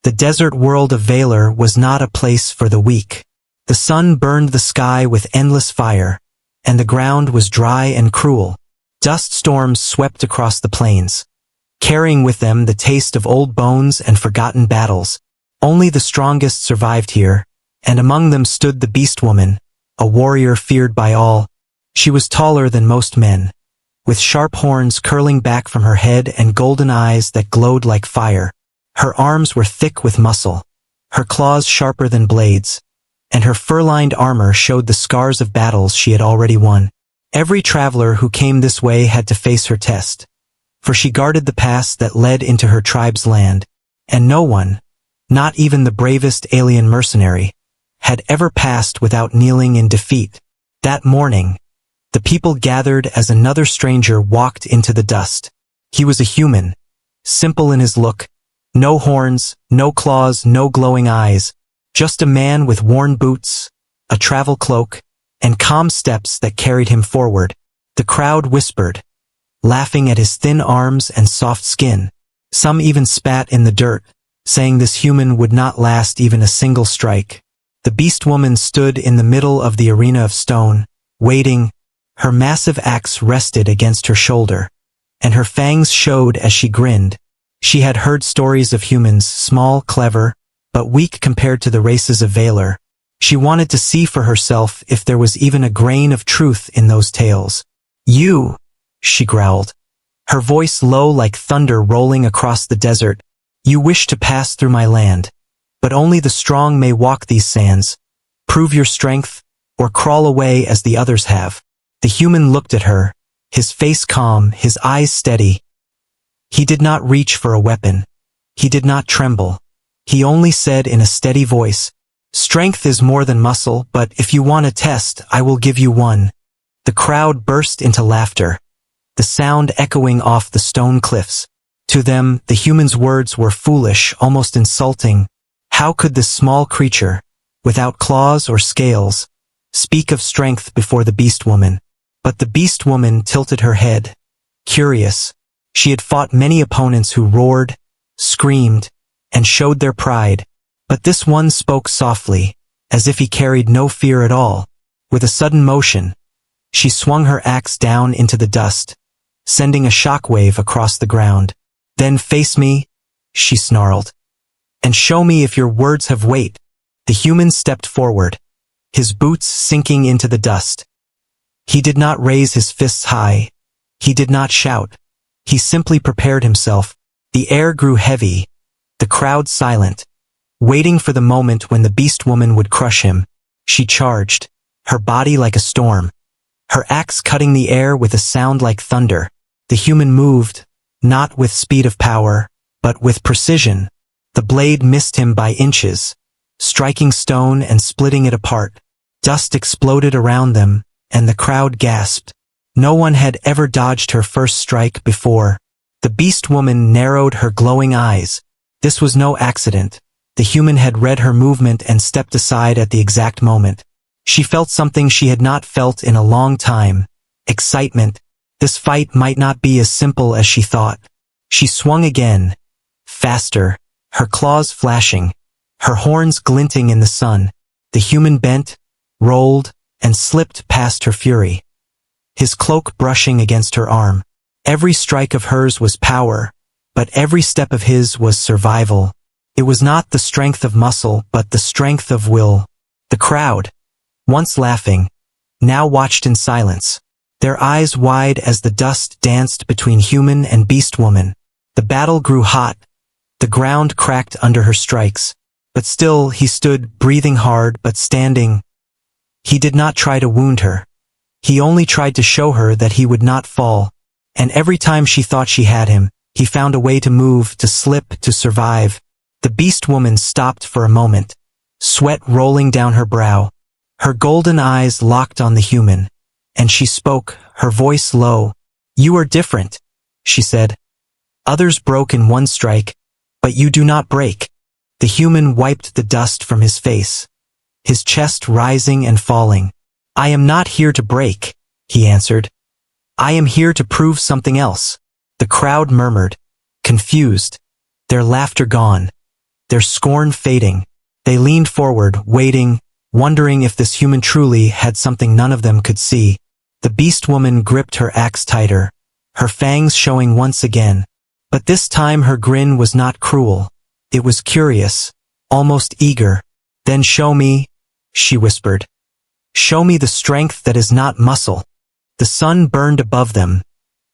The desert world of Valor was not a place for the weak. The sun burned the sky with endless fire, and the ground was dry and cruel. Dust storms swept across the plains, carrying with them the taste of old bones and forgotten battles. Only the strongest survived here, and among them stood the Beastwoman, a warrior feared by all. She was taller than most men, with sharp horns curling back from her head and golden eyes that glowed like fire. Her arms were thick with muscle, her claws sharper than blades, and her fur-lined armor showed the scars of battles she had already won. Every traveler who came this way had to face her test, for she guarded the pass that led into her tribe's land, and no one, not even the bravest alien mercenary, had ever passed without kneeling in defeat. That morning, the people gathered as another stranger walked into the dust. He was a human, simple in his look, no horns, no claws, no glowing eyes, just a man with worn boots, a travel cloak, and calm steps that carried him forward. The crowd whispered, laughing at his thin arms and soft skin. Some even spat in the dirt, saying this human would not last even a single strike. The Beastwoman stood in the middle of the arena of stone, waiting. Her massive axe rested against her shoulder, and her fangs showed as she grinned. She had heard stories of humans, small, clever, but weak compared to the races of Valor. She wanted to see for herself if there was even a grain of truth in those tales. "You," she growled, her voice low like thunder rolling across the desert. "You wish to pass through my land, but only the strong may walk these sands. Prove your strength, or crawl away as the others have." The human looked at her, his face calm, his eyes steady. He did not reach for a weapon. He did not tremble. He only said in a steady voice, "Strength is more than muscle, but if you want a test, I will give you one." The crowd burst into laughter, the sound echoing off the stone cliffs. To them, the human's words were foolish, almost insulting. How could this small creature, without claws or scales, speak of strength before the Beastwoman? But the Beastwoman tilted her head, curious. She had fought many opponents who roared, screamed, and showed their pride. But this one spoke softly, as if he carried no fear at all. With a sudden motion, she swung her axe down into the dust, sending a shockwave across the ground. "Then face me," she snarled, "and show me if your words have weight." The human stepped forward, his boots sinking into the dust. He did not raise his fists high. He did not shout. He simply prepared himself. The air grew heavy, the crowd silent, waiting for the moment when the Beastwoman would crush him. She charged, her body like a storm, her axe cutting the air with a sound like thunder. The human moved, not with speed of power, but with precision. The blade missed him by inches, striking stone and splitting it apart. Dust exploded around them, and the crowd gasped. No one had ever dodged her first strike before. The Beastwoman narrowed her glowing eyes. This was no accident. The human had read her movement and stepped aside at the exact moment. She felt something she had not felt in a long time. Excitement. This fight might not be as simple as she thought. She swung again, faster, her claws flashing, her horns glinting in the sun. The human bent, rolled, and slipped past her fury, his cloak brushing against her arm. Every strike of hers was power, but every step of his was survival. It was not the strength of muscle, but the strength of will. The crowd, once laughing, now watched in silence, their eyes wide as the dust danced between human and Beastwoman. The battle grew hot. The ground cracked under her strikes, but still he stood, breathing hard but standing. He did not try to wound her. He only tried to show her that he would not fall. And every time she thought she had him, he found a way to move, to slip, to survive. The Beastwoman stopped for a moment, sweat rolling down her brow. Her golden eyes locked on the human, and she spoke, her voice low. "You are different," she said. "Others broke in one strike, but you do not break." The human wiped the dust from his face, his chest rising and falling. "I am not here to break," he answered. "I am here to prove something else." The crowd murmured, confused, their laughter gone. their scorn fading. They leaned forward, waiting, wondering if this human truly had something none of them could see. The Beastwoman gripped her axe tighter, her fangs showing once again. But this time her grin was not cruel. It was curious, almost eager. "Then show me," she whispered. "Show me the strength that is not muscle." The sun burned above them.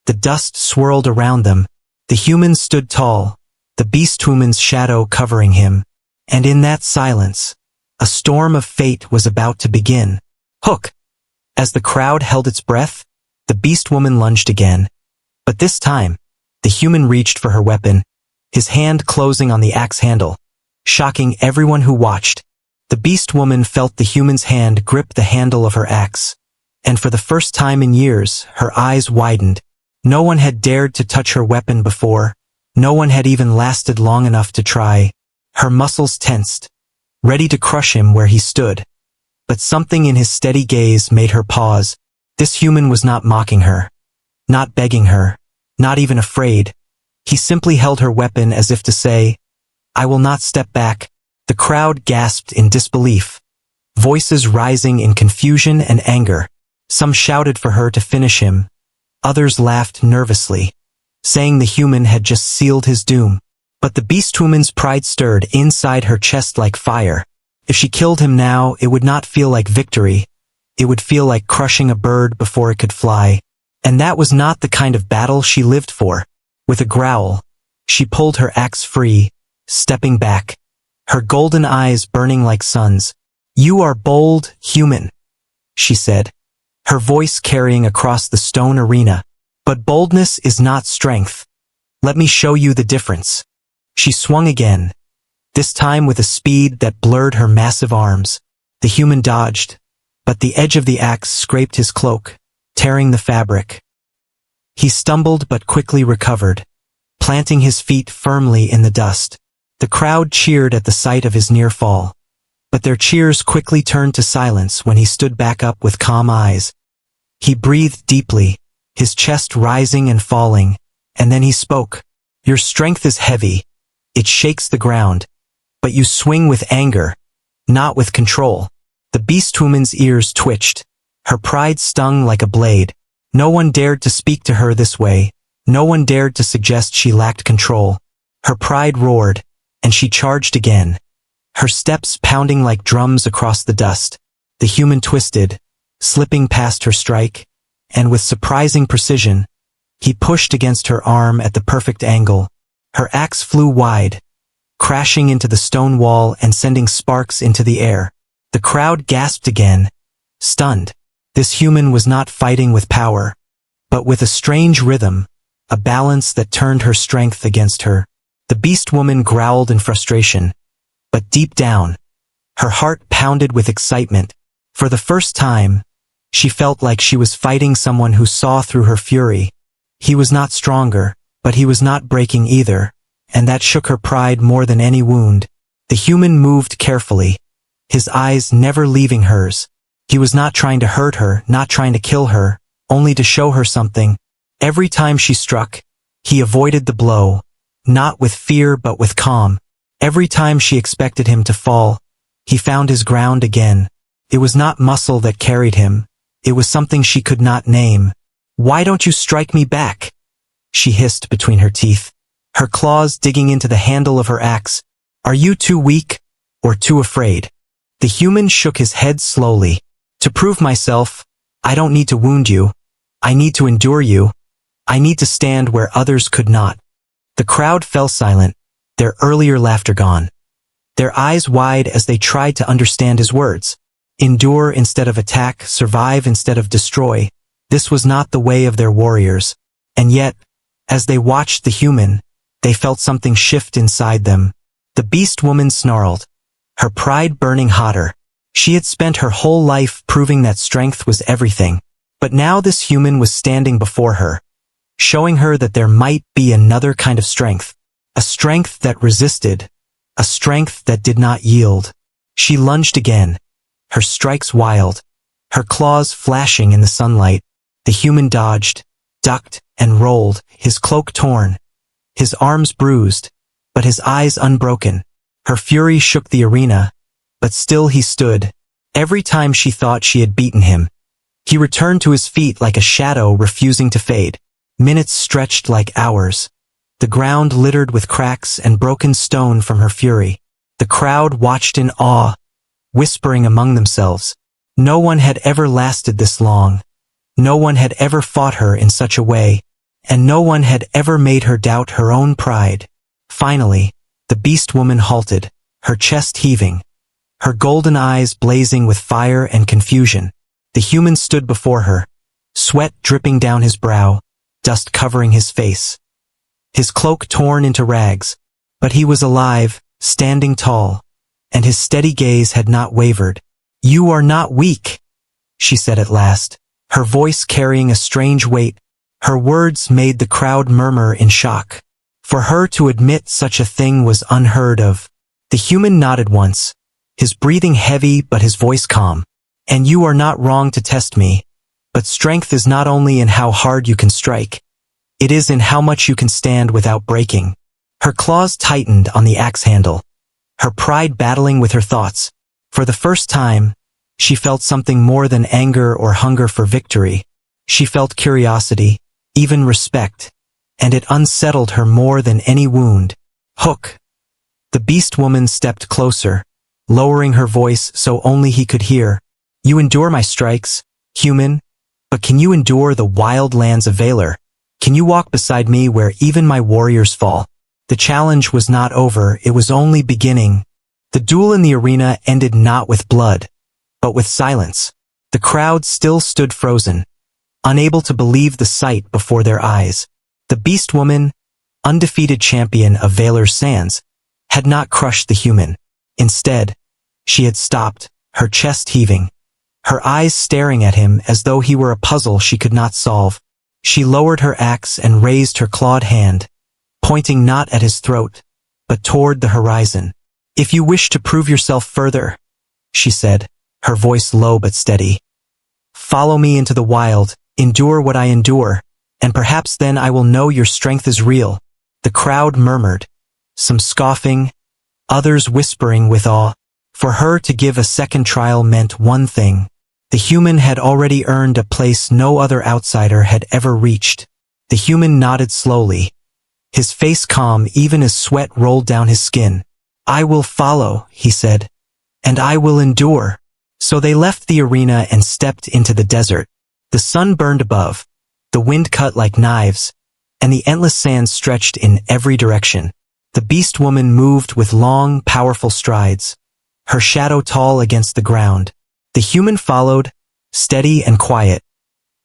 The dust swirled around them. The human stood tall, the Beastwoman's shadow covering him. And in that silence, a storm of fate was about to begin. Hook! As the crowd held its breath, the Beastwoman lunged again. But this time, the human reached for her weapon, his hand closing on the axe handle, shocking everyone who watched. The Beastwoman felt the human's hand grip the handle of her axe. And for the first time in years, her eyes widened. No one had dared to touch her weapon before. No one had even lasted long enough to try. Her muscles tensed, ready to crush him where he stood. But something in his steady gaze made her pause. This human was not mocking her, not begging her, not even afraid. He simply held her weapon as if to say, "I will not step back." The crowd gasped in disbelief, voices rising in confusion and anger. Some shouted for her to finish him. Others laughed nervously, saying the human had just sealed his doom. But the Beastwoman's pride stirred inside her chest like fire. If she killed him now, it would not feel like victory. It would feel like crushing a bird before it could fly. And that was not the kind of battle she lived for. With a growl, she pulled her axe free, stepping back, her golden eyes burning like suns. "You are bold, human," she said, her voice carrying across the stone arena. "But boldness is not strength. Let me show you the difference." She swung again, this time with a speed that blurred her massive arms. The human dodged, but the edge of the axe scraped his cloak, tearing the fabric. He stumbled but quickly recovered, planting his feet firmly in the dust. The crowd cheered at the sight of his near fall. But their cheers quickly turned to silence when he stood back up with calm eyes. He breathed deeply, his chest rising and falling, and then he spoke. "Your strength is heavy. It shakes the ground. But you swing with anger, not with control." The Beastwoman's ears twitched. Her pride stung like a blade. No one dared to speak to her this way. No one dared to suggest she lacked control. Her pride roared, and she charged again, her steps pounding like drums across the dust. The human twisted, slipping past her strike, and with surprising precision, he pushed against her arm at the perfect angle. Her axe flew wide, crashing into the stone wall and sending sparks into the air. The crowd gasped again, stunned. This human was not fighting with power, but with a strange rhythm, a balance that turned her strength against her. The Beastwoman growled in frustration, but deep down, her heart pounded with excitement. For the first time, she felt like she was fighting someone who saw through her fury. He was not stronger, but he was not breaking either, and that shook her pride more than any wound. The human moved carefully, his eyes never leaving hers. He was not trying to hurt her, not trying to kill her, only to show her something. Every time she struck, he avoided the blow, not with fear but with calm. Every time she expected him to fall, he found his ground again. It was not muscle that carried him. It was something she could not name. "Why don't you strike me back?" she hissed between her teeth, her claws digging into the handle of her axe. "Are you too weak, or too afraid?" The human shook his head slowly. "To prove myself, I don't need to wound you. I need to endure you. I need to stand where others could not." The crowd fell silent, their earlier laughter gone, their eyes wide as they tried to understand his words. Endure instead of attack, survive instead of destroy. This was not the way of their warriors. And yet, as they watched the human, they felt something shift inside them. The Beastwoman snarled, her pride burning hotter. She had spent her whole life proving that strength was everything. But now this human was standing before her, showing her that there might be another kind of strength. A strength that resisted, a strength that did not yield. She lunged again, her strikes wild, her claws flashing in the sunlight. The human dodged, ducked, and rolled, his cloak torn, his arms bruised, but his eyes unbroken. Her fury shook the arena, but still he stood. Every time she thought she had beaten him, he returned to his feet like a shadow refusing to fade. Minutes stretched like hours. The ground littered with cracks and broken stone from her fury. The crowd watched in awe, whispering among themselves. No one had ever lasted this long. No one had ever fought her in such a way, and no one had ever made her doubt her own pride. Finally, the Beastwoman halted, her chest heaving, her golden eyes blazing with fire and confusion. The human stood before her, sweat dripping down his brow, dust covering his face. His cloak torn into rags, but he was alive, standing tall, and his steady gaze had not wavered. "You are not weak," she said at last, her voice carrying a strange weight. Her words made the crowd murmur in shock. For her to admit such a thing was unheard of. The human nodded once, his breathing heavy but his voice calm. "And you are not wrong to test me, but strength is not only in how hard you can strike, it is in how much you can stand without breaking." Her claws tightened on the axe handle, her pride battling with her thoughts. For the first time, she felt something more than anger or hunger for victory. She felt curiosity, even respect, and it unsettled her more than any wound. "Hook." The Beastwoman stepped closer, lowering her voice so only he could hear. "You endure my strikes, human, but can you endure the wild lands of Valor? Can you walk beside me where even my warriors fall?" The challenge was not over, it was only beginning. The duel in the arena ended not with blood, but with silence. The crowd still stood frozen, unable to believe the sight before their eyes. The Beastwoman, undefeated champion of Valor's sands, had not crushed the human. Instead, she had stopped, her chest heaving, her eyes staring at him as though he were a puzzle she could not solve. She lowered her axe and raised her clawed hand, pointing not at his throat, but toward the horizon. "If you wish to prove yourself further," she said, her voice low but steady, "follow me into the wild, endure what I endure, and perhaps then I will know your strength is real." The crowd murmured, some scoffing, others whispering with awe. For her to give a second trial meant one thing. The human had already earned a place no other outsider had ever reached. The human nodded slowly, his face calm even as sweat rolled down his skin. "I will follow," he said, "and I will endure." So they left the arena and stepped into the desert. The sun burned above, the wind cut like knives, and the endless sands stretched in every direction. The Beastwoman moved with long, powerful strides, her shadow tall against the ground. The human followed, steady and quiet,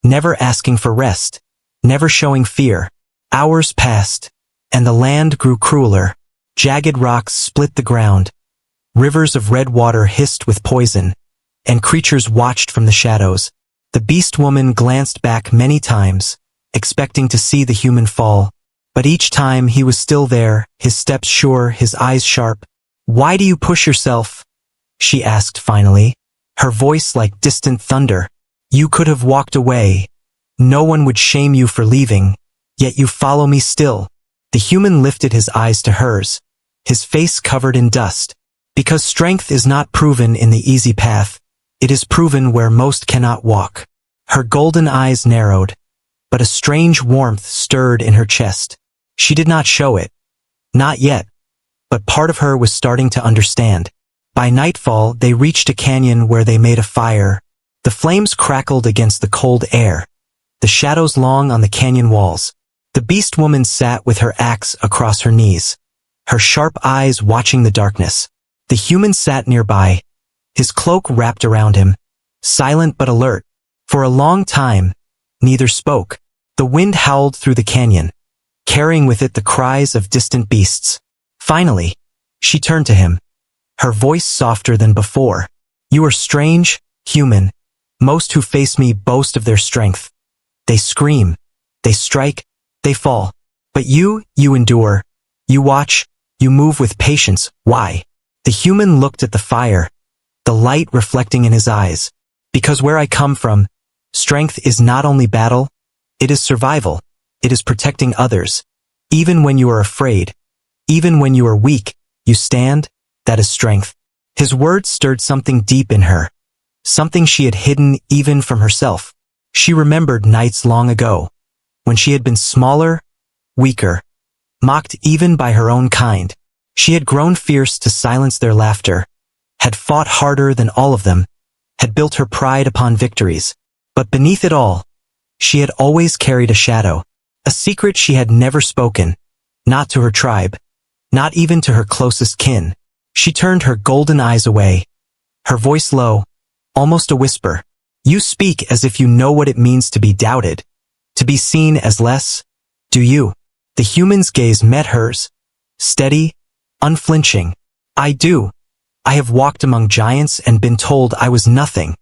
never asking for rest, never showing fear. Hours passed, and the land grew crueler. Jagged rocks split the ground, rivers of red water hissed with poison, and creatures watched from the shadows. The Beastwoman glanced back many times, expecting to see the human fall, but each time he was still there, his steps sure, his eyes sharp. "Why do you push yourself?" she asked finally, her voice like distant thunder. "You could have walked away. No one would shame you for leaving, yet you follow me still." The human lifted his eyes to hers, his face covered in dust. "Because strength is not proven in the easy path, it is proven where most cannot walk." Her golden eyes narrowed, but a strange warmth stirred in her chest. She did not show it. Not yet. But part of her was starting to understand. By nightfall, they reached a canyon where they made a fire. The flames crackled against the cold air, the shadows long on the canyon walls. The Beastwoman sat with her axe across her knees, her sharp eyes watching the darkness. The human sat nearby, his cloak wrapped around him, silent but alert. For a long time, neither spoke. The wind howled through the canyon, carrying with it the cries of distant beasts. Finally, she turned to him, her voice softer than before. "You are strange, human. Most who face me boast of their strength. They scream, they strike, they fall. But you endure. You watch, you move with patience. Why?" The human looked at the fire, the light reflecting in his eyes. "Because where I come from, strength is not only battle, it is survival. It is protecting others. Even when you are afraid, even when you are weak, you stand, That is strength. His words stirred something deep in her, something she had hidden even from herself. She remembered nights long ago, when she had been smaller, weaker, mocked even by her own kind. She had grown fierce to silence their laughter, had fought harder than all of them, had built her pride upon victories. But beneath it all, she had always carried a shadow, a secret she had never spoken, not to her tribe, not even to her closest kin. She turned her golden eyes away, her voice low, almost a whisper. You speak as if you know what it means to be doubted, to be seen as less. Do you? The human's gaze met hers, steady, unflinching. I do. I have walked among giants and been told I was nothing.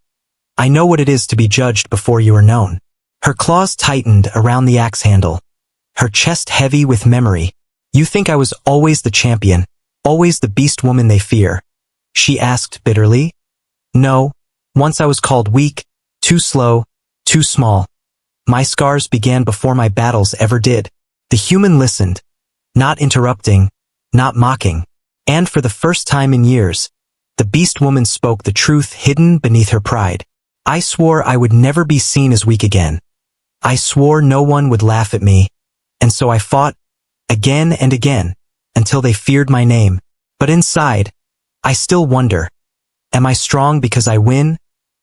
I know what it is to be judged before you are known. Her claws tightened around the axe handle, her chest heavy with memory. You think I was always the champion, always the beast woman they fear? She asked bitterly. No, once I was called weak, too slow, too small. My scars began before my battles ever did. The human listened, not interrupting, not mocking. And for the first time in years, the beast woman spoke the truth hidden beneath her pride. I swore I would never be seen as weak again. I swore no one would laugh at me, and so I fought, again and again, until they feared my name. But inside, I still wonder, am I strong because I win,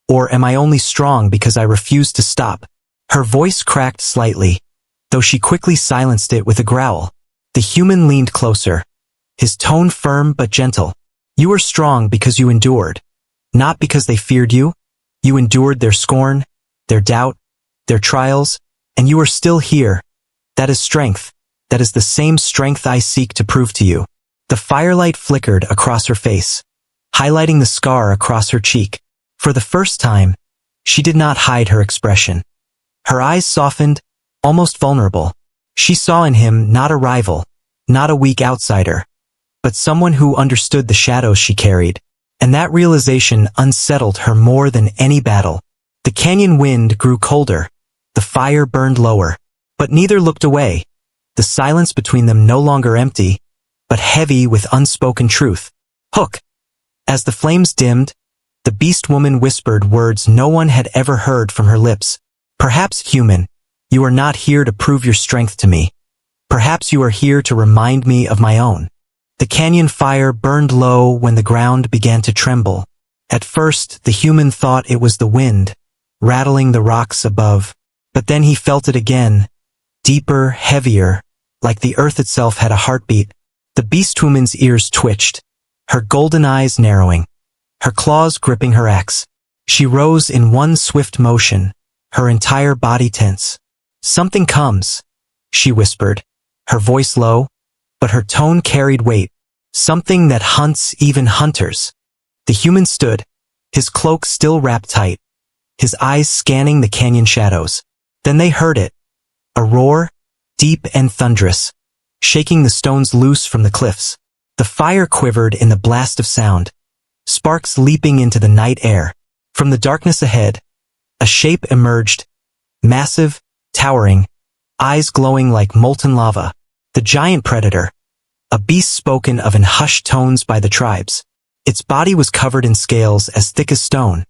or am I only strong because I refuse to stop? Her voice cracked slightly, though she quickly silenced it with a growl. The human leaned closer, his tone firm but gentle. You are strong because you endured, not because they feared you. You endured their scorn, their doubt, their trials, and you are still here. That is strength. That is the same strength I seek to prove to you. The firelight flickered across her face, highlighting the scar across her cheek. For the first time, she did not hide her expression. Her eyes softened, almost vulnerable. She saw in him not a rival, not a weak outsider, but someone who understood the shadows she carried. And that realization unsettled her more than any battle. The canyon wind grew colder, the fire burned lower, but neither looked away. The silence between them no longer empty, but heavy with unspoken truth. Hook! As the flames dimmed, the beast woman whispered words no one had ever heard from her lips. Perhaps, human, you are not here to prove your strength to me. Perhaps you are here to remind me of my own. The canyon fire burned low when the ground began to tremble. At first, the human thought it was the wind, rattling the rocks above. But then he felt it again, deeper, heavier, like the earth itself had a heartbeat. The beast woman's ears twitched, her golden eyes narrowing, her claws gripping her axe. She rose in one swift motion, her entire body tense. Something comes, she whispered, her voice low, but her tone carried weight. Something that hunts even hunters. The human stood, his cloak still wrapped tight, his eyes scanning the canyon shadows. Then they heard it. A roar, deep and thunderous, shaking the stones loose from the cliffs. The fire quivered in the blast of sound, sparks leaping into the night air. From the darkness ahead, a shape emerged, massive, towering, eyes glowing like molten lava. The giant predator, a beast spoken of in hushed tones by the tribes. Its body was covered in scales as thick as stone,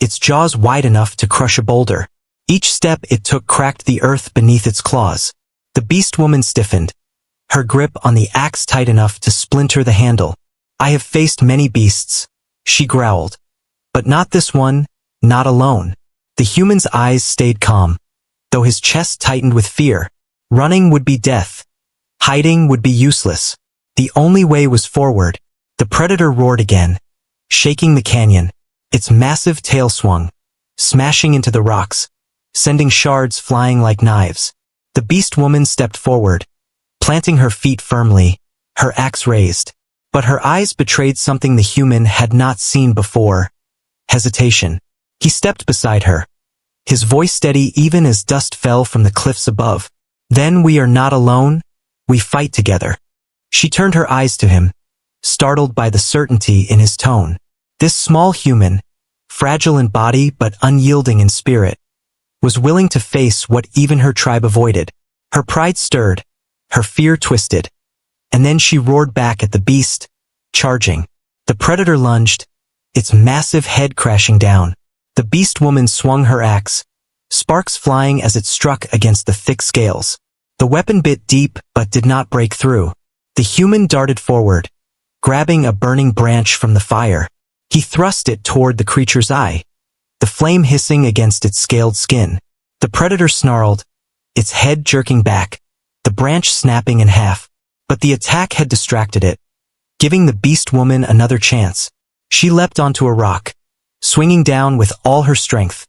its jaws wide enough to crush a boulder. Each step it took cracked the earth beneath its claws. The beast woman stiffened, her grip on the axe tight enough to splinter the handle. I have faced many beasts, she growled. But not this one, not alone. The human's eyes stayed calm, though his chest tightened with fear. Running would be death. Hiding would be useless. The only way was forward. The predator roared again, shaking the canyon. Its massive tail swung, smashing into the rocks, sending shards flying like knives. The beast woman stepped forward, planting her feet firmly, her axe raised. But her eyes betrayed something the human had not seen before. Hesitation. He stepped beside her, his voice steady even as dust fell from the cliffs above. Then we are not alone, we fight together. She turned her eyes to him, startled by the certainty in his tone. This small human, fragile in body but unyielding in spirit, was willing to face what even her tribe avoided. Her pride stirred, her fear twisted, and then she roared back at the beast, charging. The predator lunged, its massive head crashing down. The Beastwoman swung her axe, sparks flying as it struck against the thick scales. The weapon bit deep but did not break through. The human darted forward, grabbing a burning branch from the fire. He thrust it toward the creature's eye, the flame hissing against its scaled skin. The predator snarled, its head jerking back, the branch snapping in half. But the attack had distracted it, giving the Beastwoman another chance. She leapt onto a rock, swinging down with all her strength,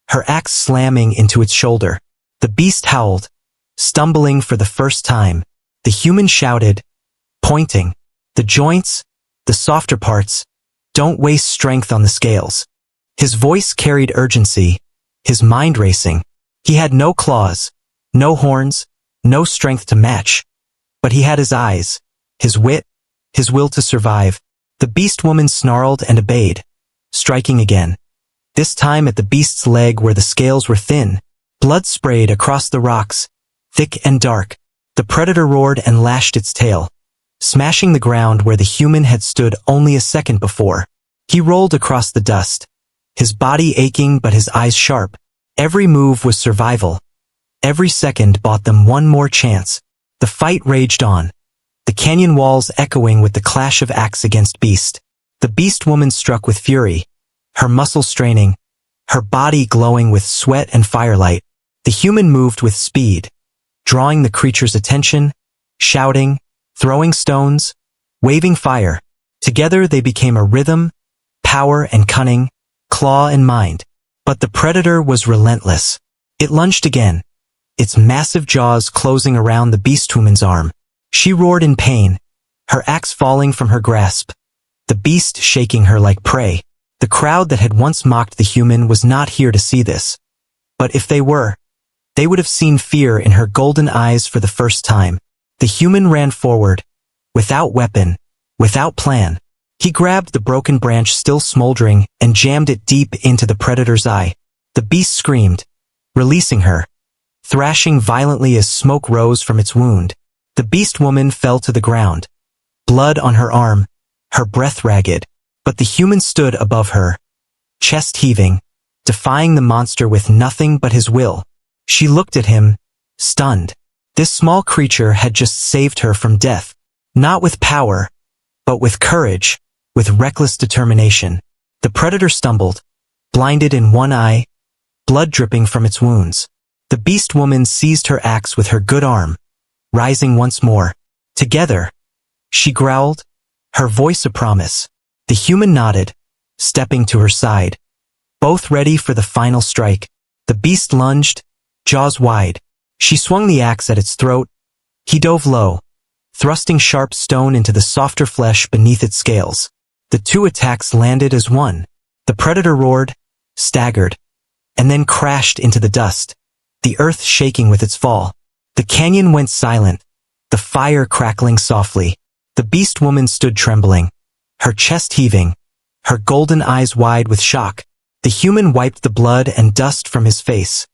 her axe slamming into its shoulder. The beast howled, stumbling for the first time. The human shouted, pointing, "The joints, the softer parts, don't waste strength on the scales." His voice carried urgency, his mind racing. He had no claws, no horns, no strength to match. But he had his eyes, his wit, his will to survive. The Beastwoman snarled and obeyed, striking again. This time at the beast's leg where the scales were thin. Blood sprayed across the rocks, thick and dark. The predator roared and lashed its tail, smashing the ground where the human had stood only a second before. He rolled across the dust, his body aching but his eyes sharp. Every move was survival. Every second bought them one more chance. The fight raged on, the canyon walls echoing with the clash of axe against beast. The Beastwoman struck with fury, her muscles straining, her body glowing with sweat and firelight. The human moved with speed, drawing the creature's attention, shouting, throwing stones, waving fire. Together they became a rhythm, power and cunning, claw and mind. But the predator was relentless. It lunged again, its massive jaws closing around the Beastwoman's arm. She roared in pain, her axe falling from her grasp, the beast shaking her like prey. The crowd that had once mocked the human was not here to see this. But if they were, they would have seen fear in her golden eyes for the first time. The human ran forward, without weapon, without plan. He grabbed the broken branch still smoldering and jammed it deep into the predator's eye. The beast screamed, releasing her, thrashing violently as smoke rose from its wound. The Beastwoman fell to the ground, blood on her arm, her breath ragged. But the human stood above her, chest heaving, defying the monster with nothing but his will. She looked at him, stunned. This small creature had just saved her from death, not with power, but with courage, with reckless determination. The predator stumbled, blinded in one eye, blood dripping from its wounds. The Beastwoman seized her axe with her good arm, rising once more. Together, she growled, her voice a promise. The human nodded, stepping to her side, both ready for the final strike. The beast lunged, jaws wide. She swung the axe at its throat. He dove low, thrusting sharp stone into the softer flesh beneath its scales. The two attacks landed as one. The predator roared, staggered, and then crashed into the dust, the earth shaking with its fall. The canyon went silent, the fire crackling softly. The Beastwoman stood trembling, her chest heaving, her golden eyes wide with shock. The human wiped the blood and dust from his face,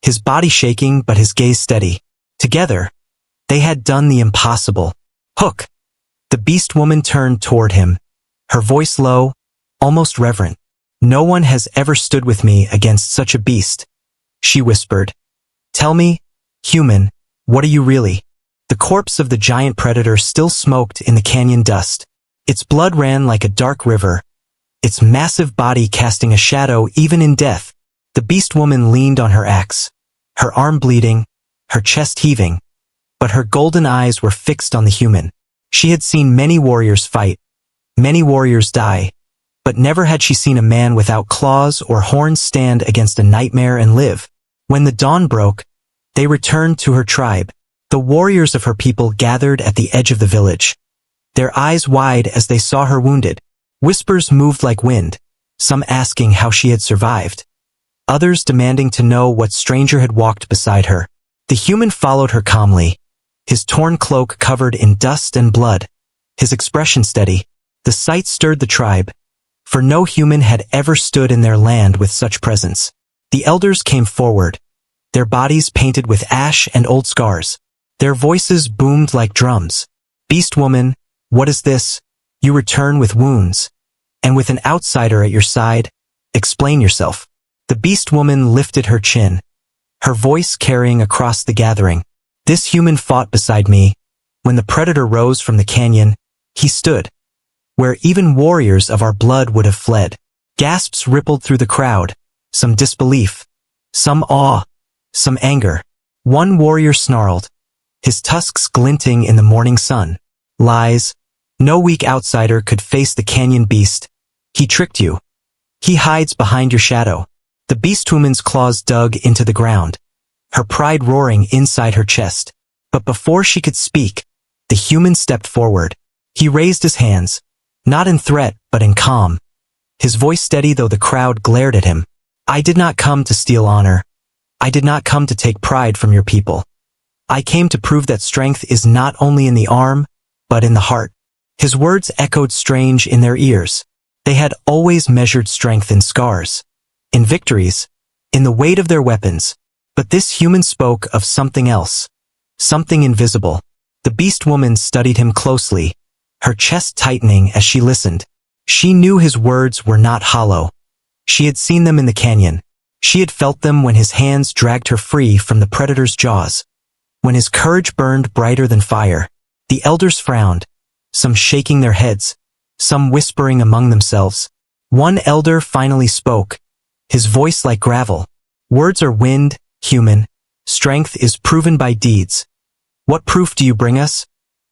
his body shaking but his gaze steady. Together, they had done the impossible. Hook! The Beastwoman turned toward him, her voice low, almost reverent. "No one has ever stood with me against such a beast," she whispered. "Tell me, human, what are you really?" The corpse of the giant predator still smoked in the canyon dust. Its blood ran like a dark river, its massive body casting a shadow even in death. The Beastwoman leaned on her axe, her arm bleeding, her chest heaving, but her golden eyes were fixed on the human. She had seen many warriors fight, many warriors die, but never had she seen a man without claws or horns stand against a nightmare and live. When the dawn broke, they returned to her tribe. The warriors of her people gathered at the edge of the village, their eyes wide as they saw her wounded. Whispers moved like wind, some asking how she had survived, others demanding to know what stranger had walked beside her. The human followed her calmly, his torn cloak covered in dust and blood, his expression steady. The sight stirred the tribe, for no human had ever stood in their land with such presence. The elders came forward, their bodies painted with ash and old scars. Their voices boomed like drums. "Beastwoman, what is this? you return with wounds. And with an outsider at your side, explain yourself. The beast woman lifted her chin, her voice carrying across the gathering. This human fought beside me. When the predator rose from the canyon, he stood where even warriors of our blood would have fled. Gasps rippled through the crowd, some disbelief, some awe, some anger. One warrior snarled, his tusks glinting in the morning sun. Lies. No weak outsider could face the canyon beast. He tricked you. He hides behind your shadow. The beastwoman's claws dug into the ground, her pride roaring inside her chest. But before she could speak, the human stepped forward. He raised his hands, not in threat but in calm, his voice steady though the crowd glared at him. I did not come to steal honor. I did not come to take pride from your people. I came to prove that strength is not only in the arm, but in the heart. His words echoed strange in their ears. They had always measured strength in scars, in victories, in the weight of their weapons. But this human spoke of something else, something invisible. The beast woman studied him closely, her chest tightening as she listened. She knew his words were not hollow. She had seen them in the canyon. She had felt them when his hands dragged her free from the predator's jaws, when his courage burned brighter than fire. The elders frowned, some shaking their heads, some whispering among themselves. One elder finally spoke, his voice like gravel. Words are wind, human. Strength is proven by deeds. What proof do you bring us?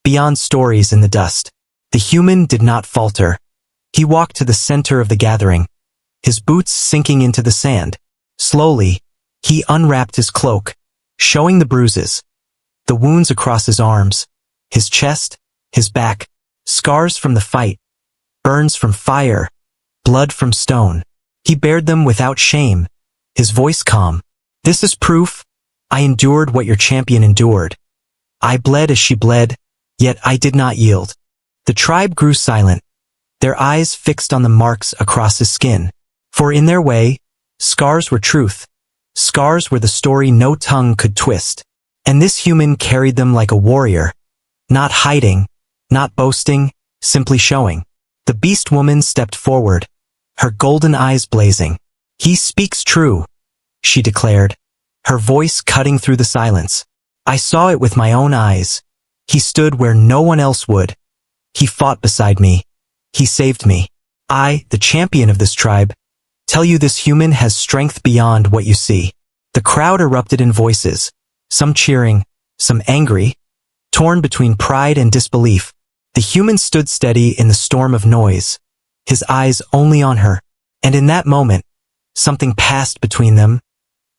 Beyond stories in the dust. The human did not falter. He walked to the center of the gathering, his boots sinking into the sand. Slowly, he unwrapped his cloak, showing the bruises, the wounds across his arms, his chest, his back, scars from the fight, burns from fire, blood from stone. He bared them without shame, his voice calm. This is proof. I endured what your champion endured. I bled as she bled, yet I did not yield. The tribe grew silent, their eyes fixed on the marks across his skin. For in their way, scars were truth. Scars were the story no tongue could twist. And this human carried them like a warrior, not hiding, not boasting, simply showing. The beast woman stepped forward, her golden eyes blazing. He speaks true, she declared, her voice cutting through the silence. I saw it with my own eyes. He stood where no one else would. He fought beside me. He saved me. I, the champion of this tribe, tell you this human has strength beyond what you see. The crowd erupted in voices, some cheering, some angry, torn between pride and disbelief. The human stood steady in the storm of noise, his eyes only on her. And in that moment, something passed between them,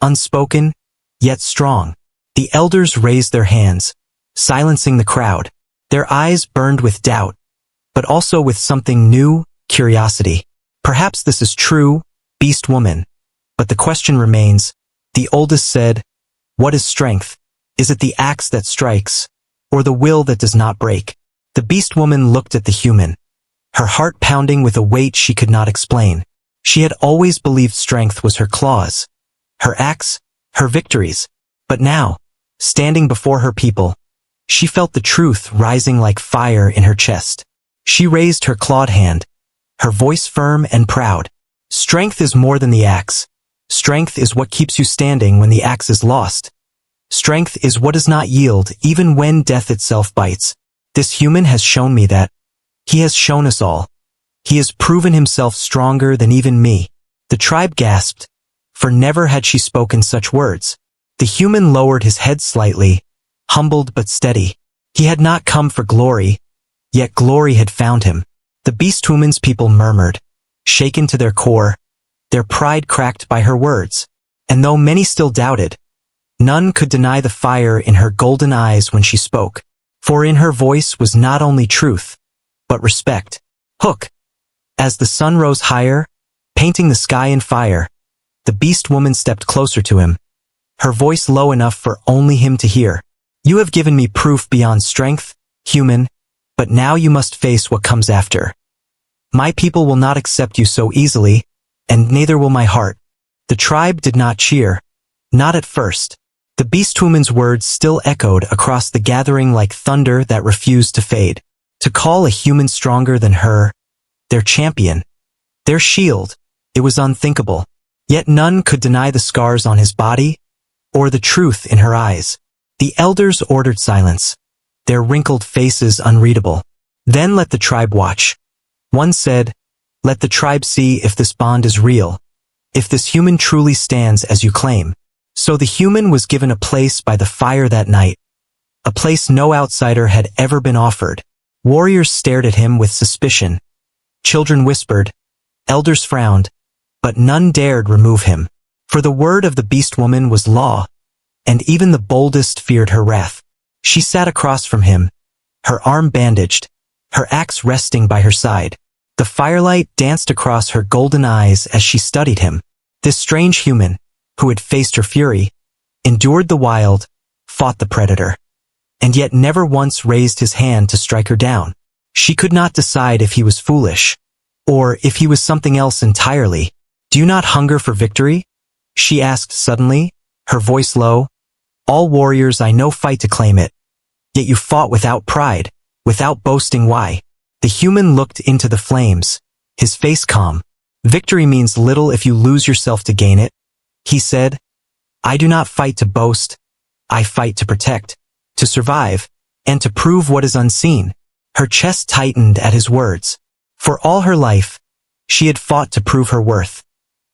unspoken, yet strong. The elders raised their hands, silencing the crowd. Their eyes burned with doubt, but also with something new, curiosity. Perhaps this is true, beast woman. But the question remains. The oldest said, what is strength? Is it the axe that strikes, or the will that does not break? The beast woman looked at the human, her heart pounding with a weight she could not explain. She had always believed strength was her claws, her axe, her victories. But now, standing before her people, she felt the truth rising like fire in her chest. She raised her clawed hand, her voice firm and proud. Strength is more than the axe. Strength is what keeps you standing when the axe is lost. Strength is what does not yield even when death itself bites. This human has shown me that. He has shown us all. He has proven himself stronger than even me. The tribe gasped, for never had she spoken such words. The human lowered his head slightly, humbled but steady. He had not come for glory, yet glory had found him. The beastwoman's people murmured, shaken to their core, their pride cracked by her words. And though many still doubted, none could deny the fire in her golden eyes when she spoke. For in her voice was not only truth, but respect. Hook. As the sun rose higher, painting the sky in fire, the beast woman stepped closer to him, her voice low enough for only him to hear. You have given me proof beyond strength, human, but now you must face what comes after. My people will not accept you so easily, and neither will my heart. The tribe did not cheer, not at first. The beastwoman's words still echoed across the gathering like thunder that refused to fade. To call a human stronger than her, their champion, their shield, it was unthinkable. Yet none could deny the scars on his body, or the truth in her eyes. The elders ordered silence, their wrinkled faces unreadable. Then let the tribe watch. One said, let the tribe see if this bond is real, if this human truly stands as you claim. So the human was given a place by the fire that night, a place no outsider had ever been offered. Warriors stared at him with suspicion. Children whispered, elders frowned, but none dared remove him. For the word of the Beastwoman was law, and even the boldest feared her wrath. She sat across from him, her arm bandaged, her axe resting by her side. The firelight danced across her golden eyes as she studied him. This strange human, who had faced her fury, endured the wild, fought the predator, and yet never once raised his hand to strike her down. She could not decide if he was foolish, or if he was something else entirely. Do you not hunger for victory? She asked suddenly, her voice low. All warriors I know fight to claim it, yet you fought without pride, without boasting why. The human looked into the flames, his face calm. Victory means little if you lose yourself to gain it, he said. I do not fight to boast, I fight to protect, to survive, and to prove what is unseen. Her chest tightened at his words. For all her life, she had fought to prove her worth,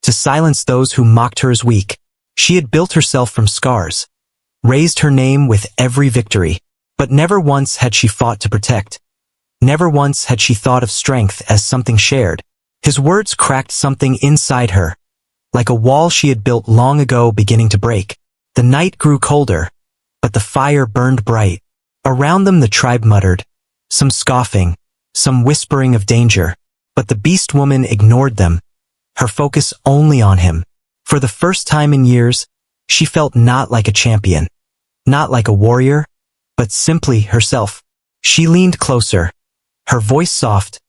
to silence those who mocked her as weak. She had built herself from scars, raised her name with every victory, but never once had she fought to protect. Never once had she thought of strength as something shared. His words cracked something inside her, like a wall she had built long ago beginning to break. The night grew colder, but the fire burned bright. Around them the tribe muttered, some scoffing, some whispering of danger, but the Beastwoman ignored them, her focus only on him. For the first time in years, she felt not like a champion, not like a warrior, but simply herself. She leaned closer, her voice soft,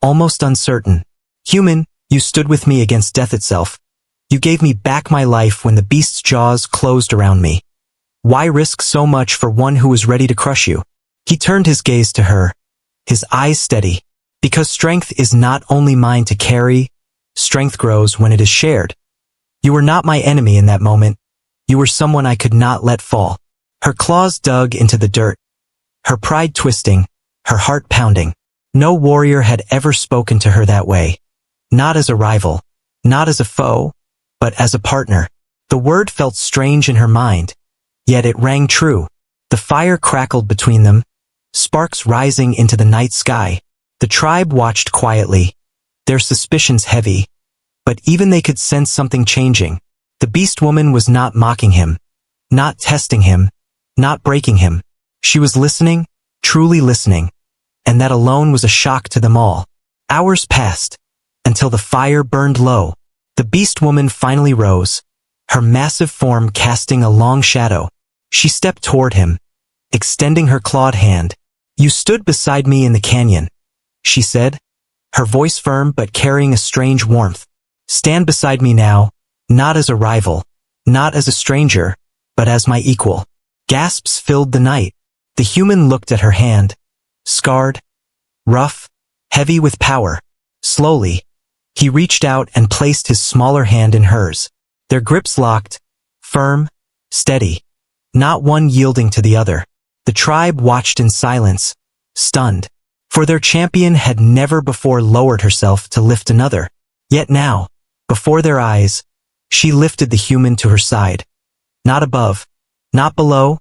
almost uncertain. Human, you stood with me against death itself. You gave me back my life when the beast's jaws closed around me. Why risk so much for one who was ready to crush you? He turned his gaze to her, his eyes steady. Because strength is not only mine to carry, strength grows when it is shared. You were not my enemy in that moment. You were someone I could not let fall. Her claws dug into the dirt, her pride twisting, her heart pounding. No warrior had ever spoken to her that way. Not as a rival, not as a foe, but as a partner. The word felt strange in her mind, yet it rang true. The fire crackled between them, sparks rising into the night sky. The tribe watched quietly, their suspicions heavy, but even they could sense something changing. The Beastwoman was not mocking him, not testing him, not breaking him. She was listening, truly listening, and that alone was a shock to them all. Hours passed, until the fire burned low. The Beastwoman finally rose, her massive form casting a long shadow. She stepped toward him, extending her clawed hand. You stood beside me in the canyon, she said, her voice firm but carrying a strange warmth. Stand beside me now, not as a rival, not as a stranger, but as my equal. Gasps filled the night. The human looked at her hand, scarred, rough, heavy with power. Slowly, he reached out and placed his smaller hand in hers. Their grips locked, firm, steady, not one yielding to the other. The tribe watched in silence, stunned, for their champion had never before lowered herself to lift another. Yet now, before their eyes, she lifted the human to her side. Not above, not below,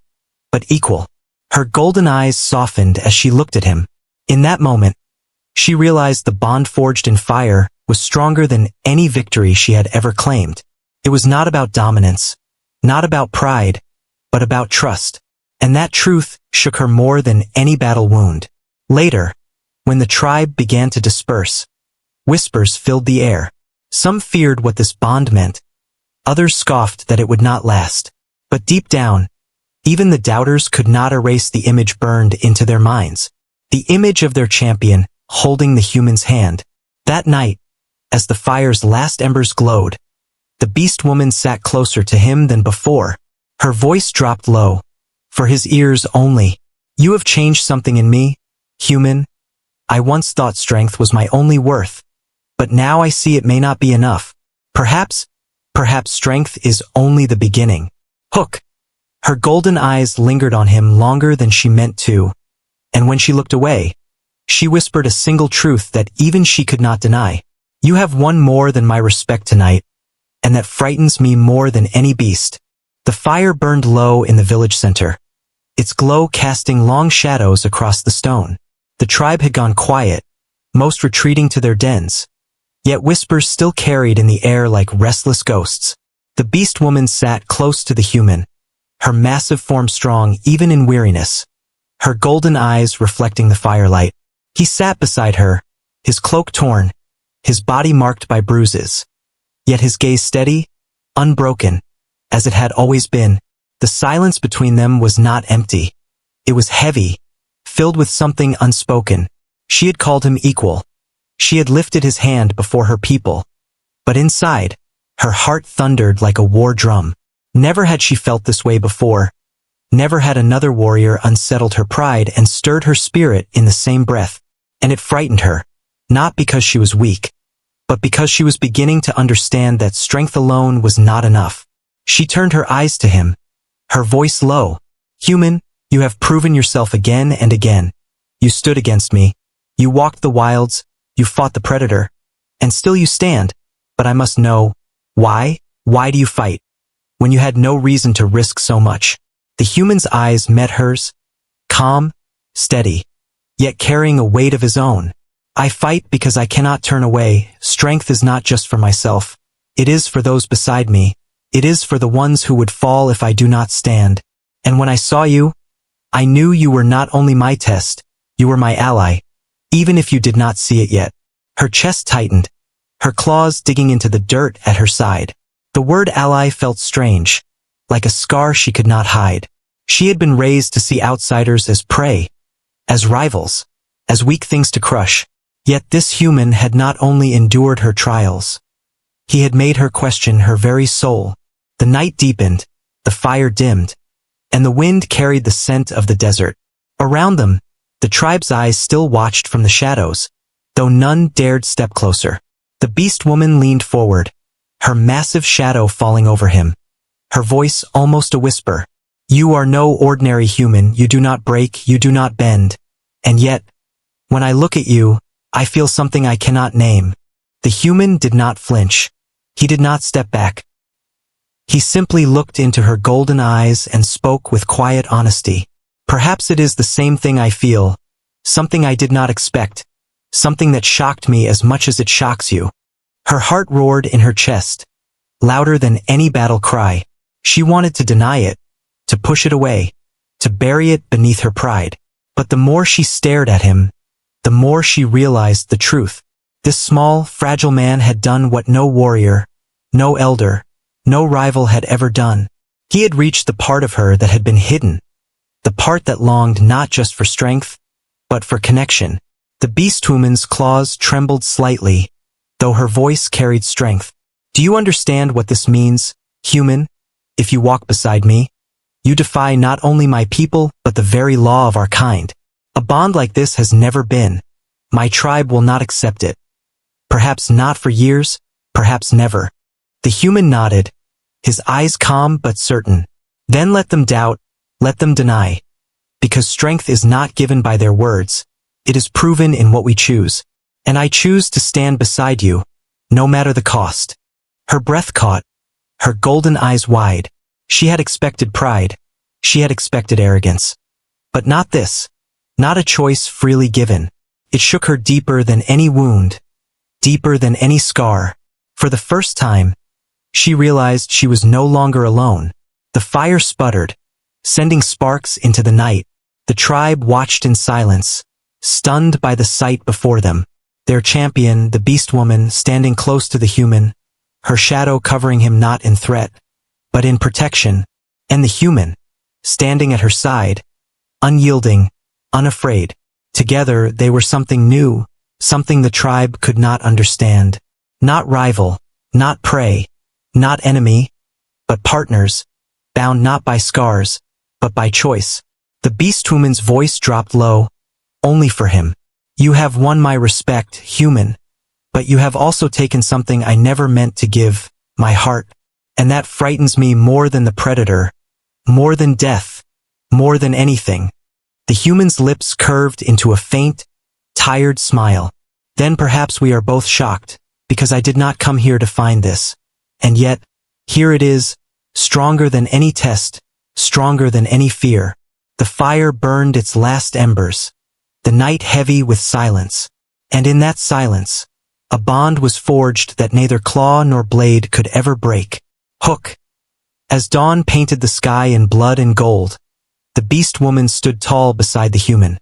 but equal. Her golden eyes softened as she looked at him. In that moment, she realized the bond forged in fire was stronger than any victory she had ever claimed. It was not about dominance, not about pride, but about trust. And that truth shook her more than any battle wound. Later, when the tribe began to disperse, whispers filled the air. Some feared what this bond meant. Others scoffed that it would not last. But deep down, even the doubters could not erase the image burned into their minds. The image of their champion holding the human's hand. That night, as the fire's last embers glowed, the Beastwoman sat closer to him than before. Her voice dropped low, for his ears only. You have changed something in me, human, I once thought strength was my only worth, but now I see it may not be enough. Perhaps strength is only the beginning. Hook. Her golden eyes lingered on him longer than she meant to, and when she looked away, she whispered a single truth that even she could not deny. You have won more than my respect tonight, and that frightens me more than any beast. The fire burned low in the village center, its glow casting long shadows across the stone. The tribe had gone quiet, most retreating to their dens, yet whispers still carried in the air like restless ghosts. The beast woman sat close to the human, her massive form strong even in weariness, her golden eyes reflecting the firelight. He sat beside her, his cloak torn, his body marked by bruises, yet his gaze steady, unbroken, as it had always been. The silence between them was not empty. It was heavy, filled with something unspoken. She had called him equal. She had lifted his hand before her people. But inside, her heart thundered like a war drum. Never had she felt this way before. Never had another warrior unsettled her pride and stirred her spirit in the same breath. And it frightened her, not because she was weak, but because she was beginning to understand that strength alone was not enough. She turned her eyes to him, her voice low. Human, you have proven yourself again and again. You stood against me. You walked the wilds. You fought the predator. And still you stand. But I must know, why? Why do you fight? When you had no reason to risk so much. The human's eyes met hers, calm, steady, yet carrying a weight of his own. I fight because I cannot turn away. Strength is not just for myself. It is for those beside me. It is for the ones who would fall if I do not stand. And when I saw you, I knew you were not only my test, you were my ally, even if you did not see it yet. Her chest tightened, her claws digging into the dirt at her side. The word ally felt strange, like a scar she could not hide. She had been raised to see outsiders as prey, as rivals, as weak things to crush. Yet this human had not only endured her trials. He had made her question her very soul. The night deepened, the fire dimmed, and the wind carried the scent of the desert. Around them, the tribe's eyes still watched from the shadows, though none dared step closer. The beast woman leaned forward, her massive shadow falling over him, her voice almost a whisper. You are no ordinary human, you do not break, you do not bend. And yet, when I look at you, I feel something I cannot name. The human did not flinch. He did not step back. He simply looked into her golden eyes and spoke with quiet honesty. Perhaps it is the same thing I feel, something I did not expect, something that shocked me as much as it shocks you. Her heart roared in her chest, louder than any battle cry. She wanted to deny it, to push it away, to bury it beneath her pride. But the more she stared at him, the more she realized the truth. This small, fragile man had done what no warrior, no elder, no rival had ever done. He had reached the part of her that had been hidden, the part that longed not just for strength, but for connection. The beast woman's claws trembled slightly, though her voice carried strength. Do you understand what this means, human? If you walk beside me, you defy not only my people, but the very law of our kind. A bond like this has never been. My tribe will not accept it. Perhaps not for years, perhaps never. The human nodded, his eyes calm but certain. Then let them doubt, let them deny. Because strength is not given by their words, it is proven in what we choose. And I choose to stand beside you, no matter the cost. Her breath caught, her golden eyes wide. She had expected pride, she had expected arrogance. But not this. Not a choice freely given. It shook her deeper than any wound, deeper than any scar. For the first time, she realized she was no longer alone. The fire sputtered, sending sparks into the night. The tribe watched in silence, stunned by the sight before them. Their champion, the beast woman, standing close to the human, her shadow covering him not in threat, but in protection, and the human, standing at her side, unyielding, unafraid. Together they were something new, something the tribe could not understand. Not rival, not prey, not enemy, but partners, bound not by scars, but by choice. The beast woman's voice dropped low, only for him. You have won my respect, human, but you have also taken something I never meant to give, my heart, and that frightens me more than the predator, more than death, more than anything." The human's lips curved into a faint, tired smile. "Then perhaps we are both shocked, because I did not come here to find this. And yet, here it is, stronger than any test, stronger than any fear." The fire burned its last embers, the night heavy with silence. And in that silence, a bond was forged that neither claw nor blade could ever break. Hook. As dawn painted the sky in blood and gold, the beast woman stood tall beside the human,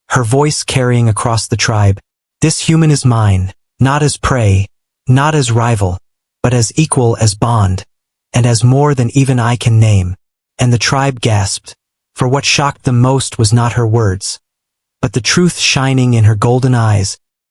her voice carrying across the tribe. "This human is mine, not as prey, not as rival, but as equal, as bond, and as more than even I can name." And the tribe gasped, for what shocked them most was not her words, but the truth shining in her golden eyes.